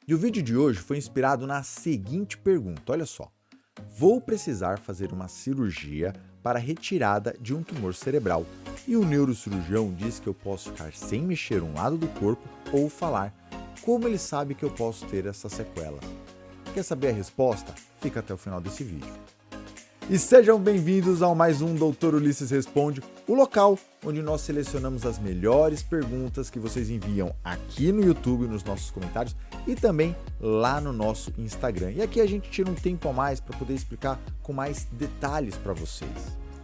E o vídeo de hoje foi inspirado na seguinte pergunta, olha só. Vou precisar fazer uma cirurgia para retirada de um tumor cerebral. E o neurocirurgião diz que eu posso ficar sem mexer um lado do corpo ou falar. Como ele sabe que eu posso ter essas sequelas? Quer saber a resposta? Fica até o final desse vídeo. E sejam bem-vindos ao mais um Dr. Ulisses Responde, o local onde nós selecionamos as melhores perguntas que vocês enviam aqui no YouTube, nos nossos comentários e também lá no nosso Instagram. E aqui a gente tira um tempo a mais para poder explicar com mais detalhes para vocês.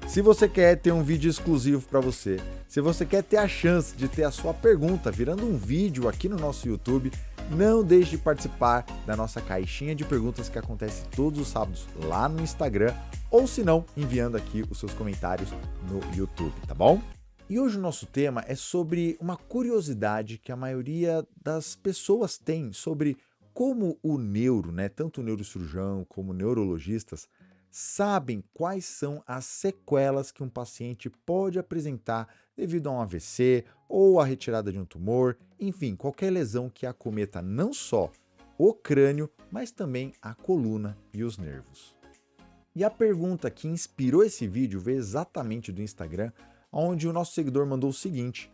Se você quer ter um vídeo exclusivo para você, se você quer ter a chance de ter a sua pergunta virando um vídeo aqui no nosso YouTube, não deixe de participar da nossa caixinha de perguntas que acontece todos os sábados lá no Instagram, ou se não, enviando aqui os seus comentários no YouTube, tá bom? E hoje o nosso tema é sobre uma curiosidade que a maioria das pessoas tem sobre como o neuro, tanto o neurocirurgião como neurologistas, sabem quais são as sequelas que um paciente pode apresentar devido a um AVC ou a retirada de um tumor, enfim, qualquer lesão que acometa não só o crânio, mas também a coluna e os nervos. E a pergunta que inspirou esse vídeo veio exatamente do Instagram, onde o nosso seguidor mandou o seguinte: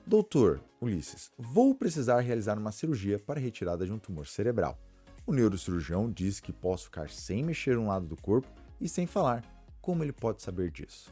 Doutor Ulisses, vou precisar realizar uma cirurgia para a retirada de um tumor cerebral. O neurocirurgião diz que posso ficar sem mexer um lado do corpo e sem falar. Como ele pode saber disso?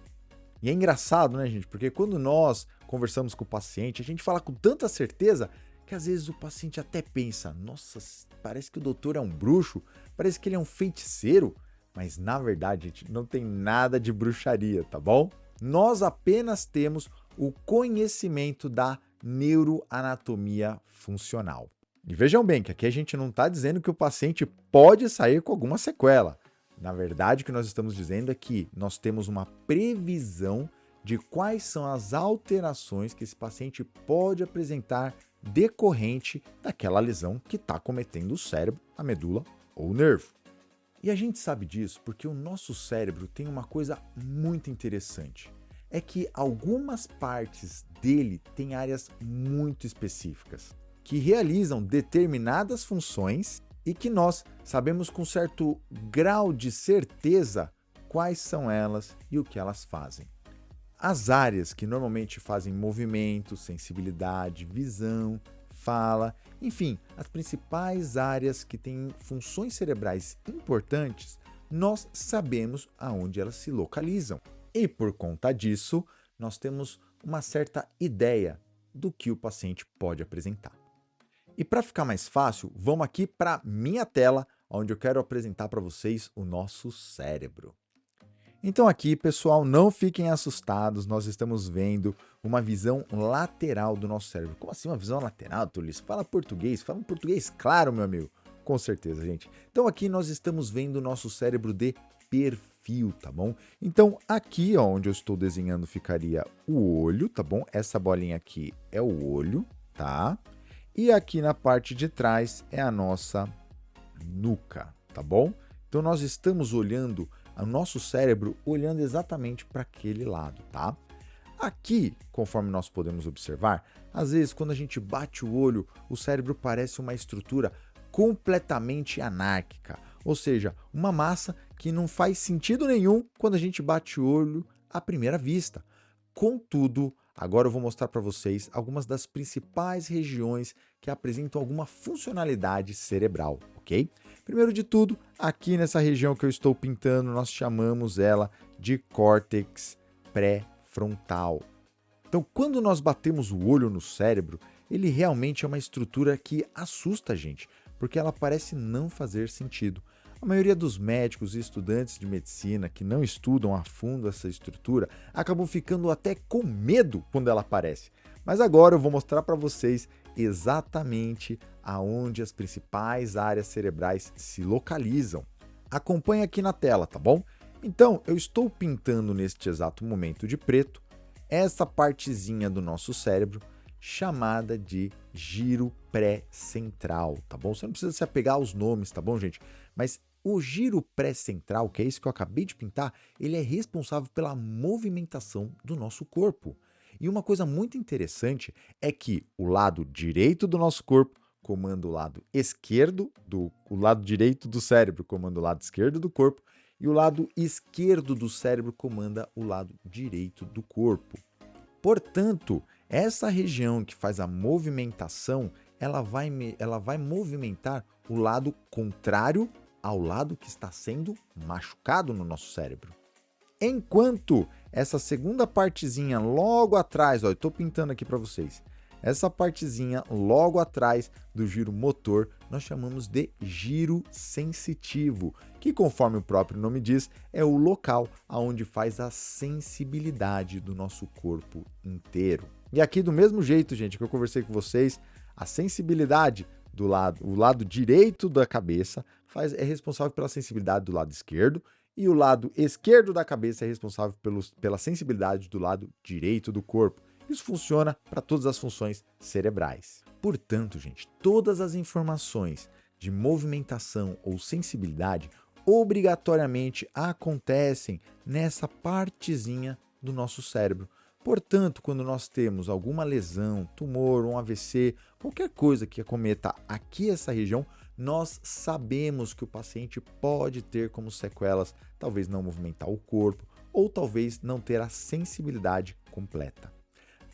E é engraçado, né, gente? Porque quando nós conversamos com o paciente, a gente fala com tanta certeza que às vezes o paciente até pensa: nossa, parece que o doutor é um bruxo, parece que ele é um feiticeiro. Mas na verdade, gente, não tem nada de bruxaria, tá bom? Nós apenas temos o conhecimento da neuroanatomia funcional. E vejam bem que aqui a gente não está dizendo que o paciente pode sair com alguma sequela. Na verdade, o que nós estamos dizendo é que nós temos uma previsão de quais são as alterações que esse paciente pode apresentar decorrente daquela lesão que está cometendo o cérebro, a medula ou o nervo. E a gente sabe disso porque o nosso cérebro tem uma coisa muito interessante. É que algumas partes dele têm áreas muito específicas, que realizam determinadas funções e que nós sabemos com certo grau de certeza quais são elas e o que elas fazem. As áreas que normalmente fazem movimento, sensibilidade, visão, fala, enfim, as principais áreas que têm funções cerebrais importantes, nós sabemos aonde elas se localizam. E por conta disso, nós temos uma certa ideia do que o paciente pode apresentar. E para ficar mais fácil, vamos aqui para minha tela, onde eu quero apresentar para vocês o nosso cérebro. Então aqui, pessoal, não fiquem assustados, nós estamos vendo uma visão lateral do nosso cérebro. Como assim uma visão lateral, Tulis? Fala um português claro, meu amigo. Com certeza, gente. Então aqui nós estamos vendo o nosso cérebro de perfil, tá bom? Então aqui, ó, onde eu estou desenhando, ficaria o olho, tá bom? Essa bolinha aqui é o olho, tá? E aqui na parte de trás é a nossa nuca, tá bom? Então nós estamos olhando o nosso cérebro olhando exatamente para aquele lado, tá? Aqui, conforme nós podemos observar, às vezes quando a gente bate o olho, o cérebro parece uma estrutura completamente anárquica, ou seja, uma massa que não faz sentido nenhum quando a gente bate o olho à primeira vista. Contudo, agora eu vou mostrar para vocês algumas das principais regiões que apresentam alguma funcionalidade cerebral, ok? Primeiro de tudo, aqui nessa região que eu estou pintando, nós chamamos ela de córtex pré-frontal. Então, quando nós batemos o olho no cérebro, ele realmente é uma estrutura que assusta a gente, porque ela parece não fazer sentido. A maioria dos médicos e estudantes de medicina que não estudam a fundo essa estrutura acabam ficando até com medo quando ela aparece. Mas agora eu vou mostrar para vocês exatamente aonde as principais áreas cerebrais se localizam. Acompanhe aqui na tela, tá bom? Então, eu estou pintando neste exato momento de preto essa partezinha do nosso cérebro chamada de giro pré-central, tá bom? Você não precisa se apegar aos nomes, tá bom, gente? Mas o giro pré-central, que é isso que eu acabei de pintar, ele é responsável pela movimentação do nosso corpo. E uma coisa muito interessante é que o lado direito do nosso corpo comanda o lado esquerdo, o lado direito do cérebro comanda o lado esquerdo do corpo, e o lado esquerdo do cérebro comanda o lado direito do corpo. Portanto, essa região que faz a movimentação, ela vai movimentar o lado contrário ao lado que está sendo machucado no nosso cérebro. Enquanto essa segunda partezinha logo atrás, ó, eu estou pintando aqui para vocês, essa partezinha logo atrás do giro motor, nós chamamos de giro sensitivo, que conforme o próprio nome diz, é o local onde faz a sensibilidade do nosso corpo inteiro. E aqui do mesmo jeito, gente, que eu conversei com vocês, a sensibilidade o lado direito da cabeça é responsável pela sensibilidade do lado esquerdo, e o lado esquerdo da cabeça é responsável pela sensibilidade do lado direito do corpo. Isso funciona para todas as funções cerebrais. Portanto, gente, todas as informações de movimentação ou sensibilidade obrigatoriamente acontecem nessa partezinha do nosso cérebro. Portanto, quando nós temos alguma lesão, tumor, um AVC, qualquer coisa que acometa aqui essa região, nós sabemos que o paciente pode ter como sequelas talvez não movimentar o corpo ou talvez não ter a sensibilidade completa.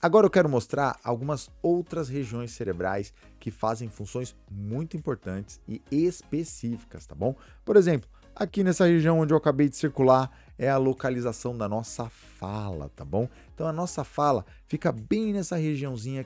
Agora eu quero mostrar algumas outras regiões cerebrais que fazem funções muito importantes e específicas, tá bom? Por exemplo, aqui nessa região onde eu acabei de circular é a localização da nossa fala, tá bom? Então a nossa fala fica bem nessa regiãozinha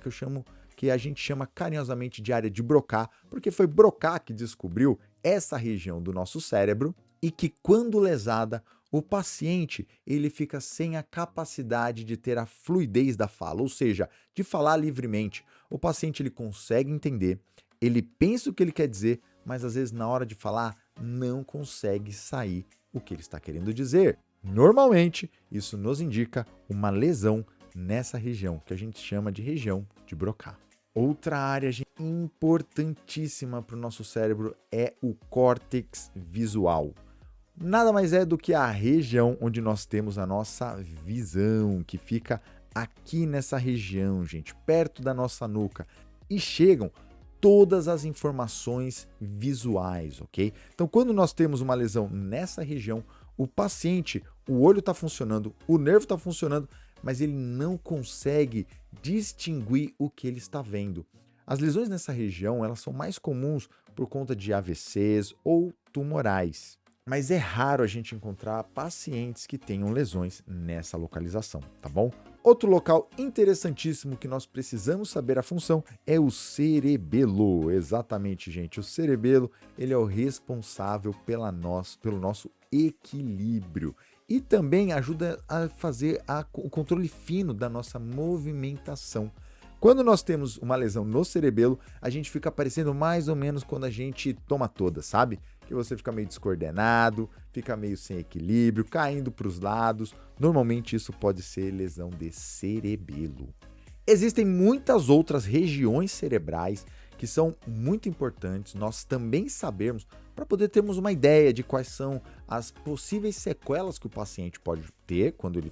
que a gente chama carinhosamente de área de Broca, porque foi Broca que descobriu essa região do nosso cérebro e que quando lesada, o paciente ele fica sem a capacidade de ter a fluidez da fala, ou seja, de falar livremente. O paciente ele consegue entender, ele pensa o que ele quer dizer, mas às vezes na hora de falar não consegue sair o que ele está querendo dizer. Normalmente, isso nos indica uma lesão nessa região, que a gente chama de região de Broca. Outra área importantíssima para o nosso cérebro é o córtex visual. Nada mais é do que a região onde nós temos a nossa visão, que fica aqui nessa região, gente, perto da nossa nuca, e chegam todas as informações visuais, ok? Então, quando nós temos uma lesão nessa região, o paciente, o olho está funcionando, o nervo está funcionando, mas ele não consegue distinguir o que ele está vendo. As lesões nessa região, elas são mais comuns por conta de AVCs ou tumorais. Mas é raro a gente encontrar pacientes que tenham lesões nessa localização, tá bom? Outro local interessantíssimo que nós precisamos saber a função é o cerebelo. Exatamente, gente. O cerebelo ele é o responsável pelo nosso equilíbrio e também ajuda a fazer o controle fino da nossa movimentação. Quando nós temos uma lesão no cerebelo, a gente fica parecendo mais ou menos quando a gente toma toda, sabe? Que você fica meio descoordenado, fica meio sem equilíbrio, caindo para os lados. Normalmente isso pode ser lesão de cerebelo. Existem muitas outras regiões cerebrais que são muito importantes nós também sabermos para poder termos uma ideia de quais são as possíveis sequelas que o paciente pode ter quando ele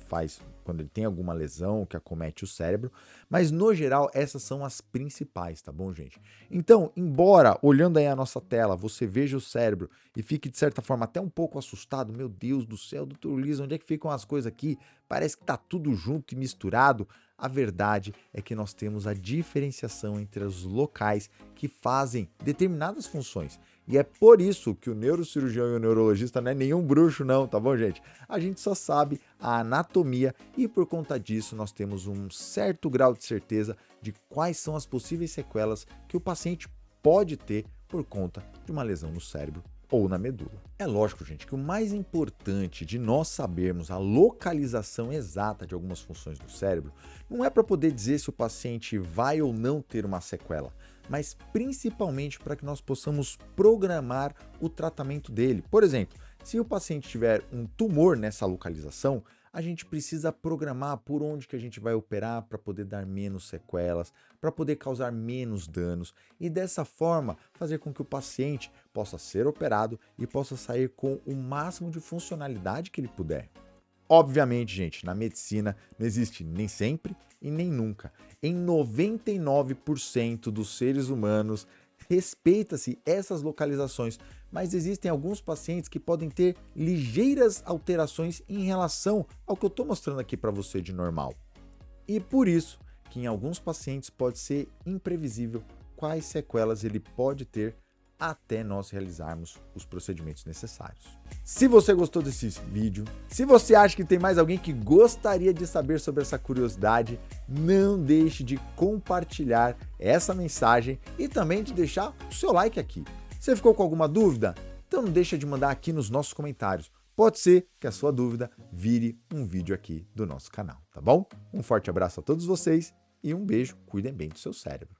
tem alguma lesão que acomete o cérebro, mas no geral essas são as principais, tá bom, gente? Então, embora olhando aí a nossa tela, você veja o cérebro e fique de certa forma até um pouco assustado, meu Deus do céu, doutor Luiz, onde é que ficam as coisas aqui? Parece que tá tudo junto e misturado. A verdade é que nós temos a diferenciação entre os locais que fazem determinadas funções. E é por isso que o neurocirurgião e o neurologista não é nenhum bruxo não, tá bom, gente? A gente só sabe a anatomia e por conta disso nós temos um certo grau de certeza de quais são as possíveis sequelas que o paciente pode ter por conta de uma lesão no cérebro ou na medula. É lógico, gente, que o mais importante de nós sabermos a localização exata de algumas funções do cérebro não é para poder dizer se o paciente vai ou não ter uma sequela, mas principalmente para que nós possamos programar o tratamento dele. Por exemplo, se o paciente tiver um tumor nessa localização, a gente precisa programar por onde que a gente vai operar para poder dar menos sequelas, para poder causar menos danos e dessa forma fazer com que o paciente possa ser operado e possa sair com o máximo de funcionalidade que ele puder. Obviamente, gente, na medicina não existe nem sempre e nem nunca. Em 99% dos seres humanos respeita-se essas localizações, mas existem alguns pacientes que podem ter ligeiras alterações em relação ao que eu estou mostrando aqui para você de normal. E por isso que em alguns pacientes pode ser imprevisível quais sequelas ele pode ter até nós realizarmos os procedimentos necessários. Se você gostou desse vídeo, se você acha que tem mais alguém que gostaria de saber sobre essa curiosidade, não deixe de compartilhar essa mensagem e também de deixar o seu like aqui. Você ficou com alguma dúvida? Então não deixa de mandar aqui nos nossos comentários. Pode ser que a sua dúvida vire um vídeo aqui do nosso canal, tá bom? Um forte abraço a todos vocês e um beijo. Cuidem bem do seu cérebro.